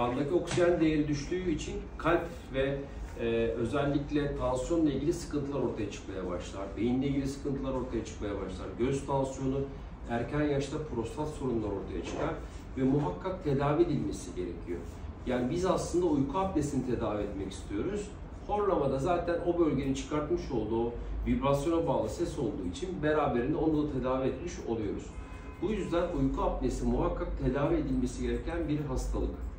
Kandaki oksijen değeri düştüğü için kalp ve özellikle tansiyonla ilgili sıkıntılar ortaya çıkmaya başlar. Beyinle ilgili sıkıntılar ortaya çıkmaya başlar. Göğüs tansiyonu, erken yaşta prostat sorunları ortaya çıkar ve muhakkak tedavi edilmesi gerekiyor. Yani biz aslında uyku apnesini tedavi etmek istiyoruz. Horlamada zaten o bölgenin çıkartmış olduğu vibrasyona bağlı ses olduğu için beraberinde onu da tedavi etmiş oluyoruz. Bu yüzden uyku apnesi muhakkak tedavi edilmesi gereken bir hastalık.